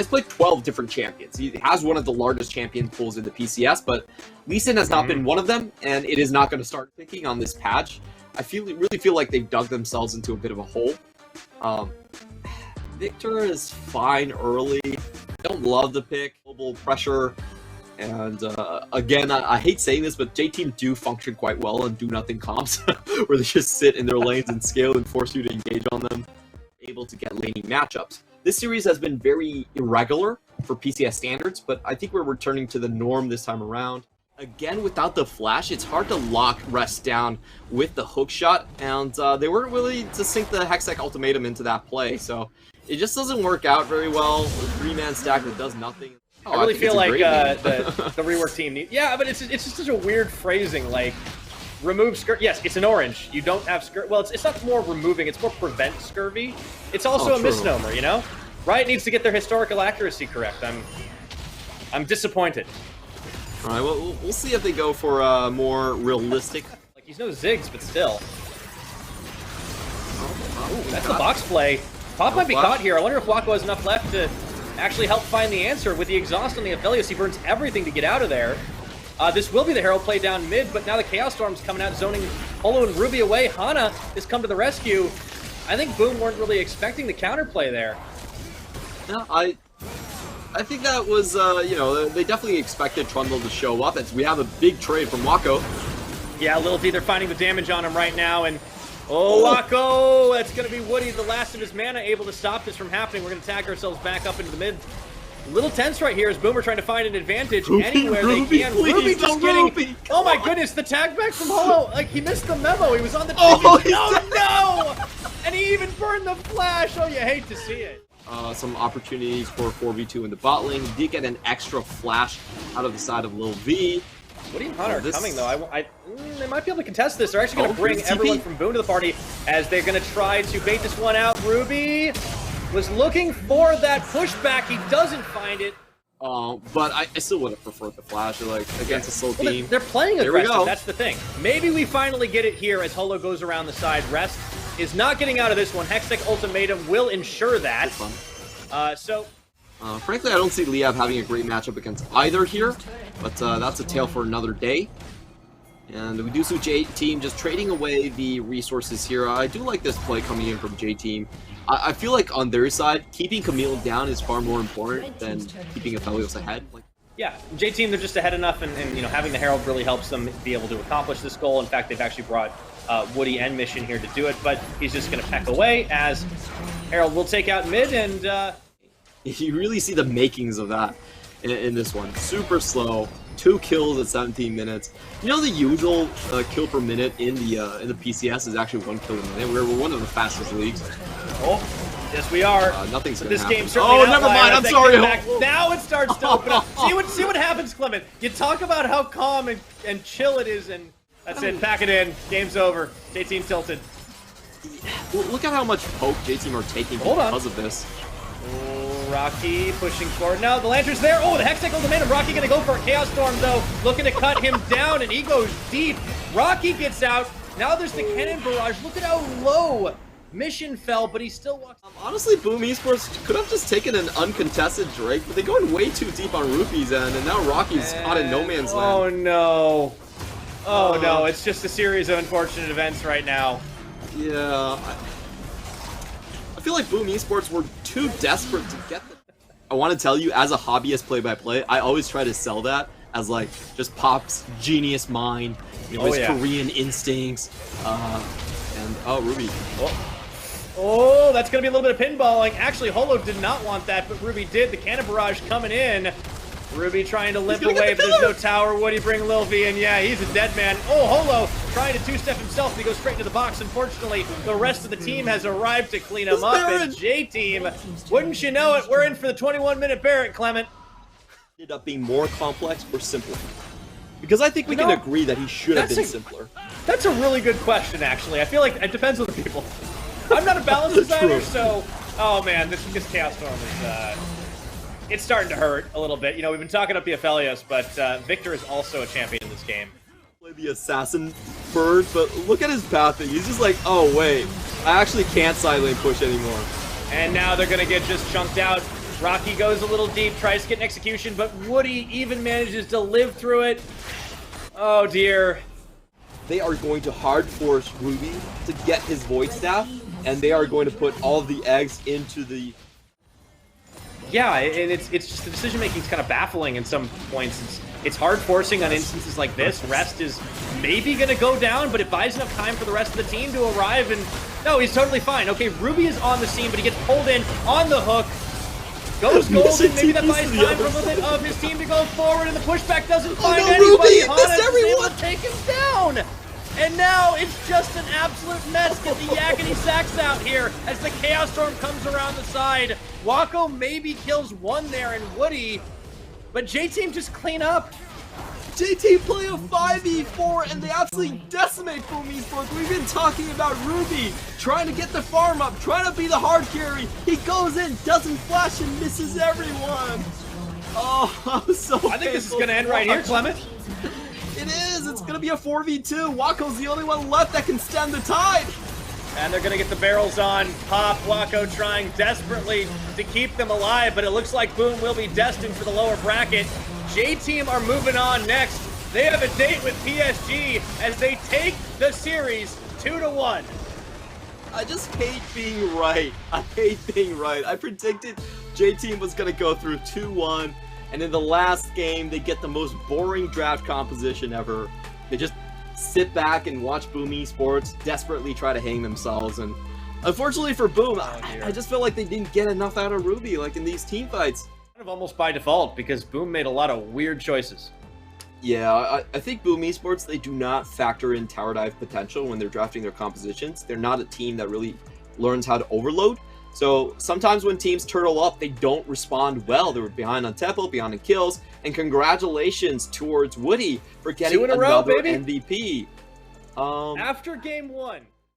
He's played 12 different champions. He has one of the largest champion pools in the PCS, but Lee Sin has not been one of them, and it is not going to start picking on this patch. I really feel like they've dug themselves into a bit of a hole. Victor is fine early. I don't love the pick. Global pressure. And again, I hate saying this, but J-Team do function quite well on do-nothing comps, where they just sit in their lanes and scale and force you to engage on them, able to get laning matchups. This series has been very irregular for PCS standards, but I think we're returning to the norm this time around. Again, without the flash, it's hard to lock Rest down with the hook shot, and they weren't willing to sink the Hextech ultimatum into that play, so it just doesn't work out very well. A 3-man stack that does nothing. I really feel like the rework team needs... Yeah, but it's just such a weird phrasing, like, remove scurvy. Yes, it's an orange. You don't have scurvy. Well, it's not more removing, it's more prevent scurvy. It's also a misnomer, you know? Riot needs to get their historical accuracy correct. I'm disappointed. All right, well, we'll see if they go for a more realistic... Like, he's no Ziggs, but still. Ooh, that's the box play. Pop might be caught here. I wonder if Wako has enough left to actually help find the answer. With the exhaust on the Aphelios, he burns everything to get out of there. This will be the Herald play down mid, but now the Chaos Storm's coming out, zoning Holo and Ruby away. Hana has come to the rescue. I think Boom weren't really expecting the counterplay there. No, I think that was, you know, they definitely expected Trundle to show up. We have a big trade from Wako. Yeah, Lil V, they're finding the damage on him right now, and oh, Wako! That's going to be Woody, the last of his mana, able to stop this from happening. We're going to tag ourselves back up into the mid. A little tense right here as Boomer trying to find an advantage anywhere they can. Please, Ruby just getting... Oh my goodness, the tag back from Holo. Like, he missed the memo. He was on the ticket. No! And he even burned the flash. Oh, you hate to see it. Some opportunities for 4v2 in the bot lane. He did get an extra flash out of the side of Lil V. Woody and Hunter are coming, though. They might be able to contest this. They're actually going to bring everyone from Boom to the party as they're going to try to bait this one out. Ruby was looking for that pushback. He doesn't find it. But I still would have preferred the flash, like, against a slow team. They're playing aggressive, that's the thing. Maybe we finally get it here as Holo goes around the side. Rest is not getting out of this one. Hextech Ultimatum will ensure that. Frankly, I don't see Liav having a great matchup against either here, but that's a tale for another day. And we do see J-Team just trading away the resources here. I do like this play coming in from J-Team. I feel like on their side, keeping Camille down is far more important than keeping Aphelios ahead. Yeah, J-Team, they're just ahead enough, and you know, having the Herald really helps them be able to accomplish this goal. In fact, they've actually brought Woody and Mission here to do it, but he's just going to peck away as Herald will take out mid, and... You really see the makings of that in this one. Super slow, 2 kills at 17 minutes. You know, the usual kill per minute in the PCS is actually 1 kill a minute. We're one of the fastest leagues. Oh, yes we are. Nothing's gonna happen. Game certainly never mind. I'm sorry. Now it starts to open up. See what happens, Clement. You talk about how calm and chill it is, and that's it. Pack it in. Game's over. J-Team tilted. Well, look at how much poke J-Team are taking because of this. Rocky pushing forward. No, the Lantern's there. Oh, the Hextech Ultimatum. Rocky gonna go for a Chaos Storm, though. Looking to cut him down, and he goes deep. Rocky gets out. Now there's the Cannon Barrage. Look at how low Mission fell, but he still walks. Honestly, Boom Esports could have just taken an uncontested Drake, but they're going way too deep on Rupee's end, and now Rocky's caught in no man's land. Oh, no. Oh, no. It's just a series of unfortunate events right now. Yeah. I feel like Boom Esports were too desperate to get them. I want to tell you, as a hobbyist play-by-play, I always try to sell that as, like, just Pop's genius mind, you know, his Korean instincts, and, oh, Ruby. Oh, that's going to be a little bit of pinballing. Actually, Holo did not want that, but Ruby did. The Cannon Barrage coming in. Ruby trying to limp away, but there's no tower. Woody bring Lil V, and yeah, he's a dead man. Oh, Holo trying to two-step himself, and he goes straight into the box. Unfortunately, the rest of the team has arrived to clean him up, and J-Team, wouldn't you know it, we're in for the 21-minute Barrett, Clement. Ended up being more complex or simpler? Because I think we can agree that he should have been simpler. That's a really good question, actually. I feel like it depends on the people. I'm not a balance designer, so... Oh, man, this Chaos Storm is... It's starting to hurt a little bit. You know, we've been talking up the Aphelios, but Victor is also a champion in this game. Play the assassin bird, but look at his pathing. He's just like, oh wait, I actually can't side lane push anymore. And now they're gonna get just chunked out. Rocky goes a little deep, tries to get an execution, but Woody even manages to live through it. Oh dear. They are going to hard force Ruby to get his Void Staff, and they are going to put all of the eggs into the... Yeah, and it's just the decision making is kind of baffling in some points. It's hard forcing on instances like this. Rest is maybe going to go down, but it buys enough time for the rest of the team to arrive, and no, he's totally fine. Okay, Ruby is on the scene, but he gets pulled in on the hook. Goes golden, maybe that buys time for a little bit of his team to go forward, and the pushback doesn't find anybody. Hana is able to take him down! And now it's just an absolute mess. Get the yakety sacks out here as the Chaos Storm comes around the side. Wako maybe kills one there and Woody, but J-Team just clean up. J-Team play a 5v4 and they absolutely decimate BME Esports. We've been talking about Ruby trying to get the farm up, trying to be the hard carry. He goes in, doesn't flash, and misses everyone. Oh, I'm so I think this is going to end right here, Clement. It is. It's going to be a 4v2. Wako's the only one left that can stem the tide. And they're going to get the barrels on. Pop, Wako trying desperately to keep them alive, but it looks like Boom will be destined for the lower bracket. J-Team are moving on next. They have a date with PSG as they take the series 2-1. I just hate being right. I hate being right. I predicted J-Team was going to go through 2-1, and in the last game, they get the most boring draft composition ever. They just sit back and watch BME Esports desperately try to hang themselves, and unfortunately for Boom, I just feel like they didn't get enough out of Ruby, like in these team fights. Kind of almost by default, because Boom made a lot of weird choices. Yeah, I think BME Esports, they do not factor in tower dive potential when they're drafting their compositions. They're not a team that really learns how to overload. So sometimes when teams turtle up, they don't respond well. They were behind on tempo, behind in kills, and congratulations towards Woody for getting another MVP. After game 1.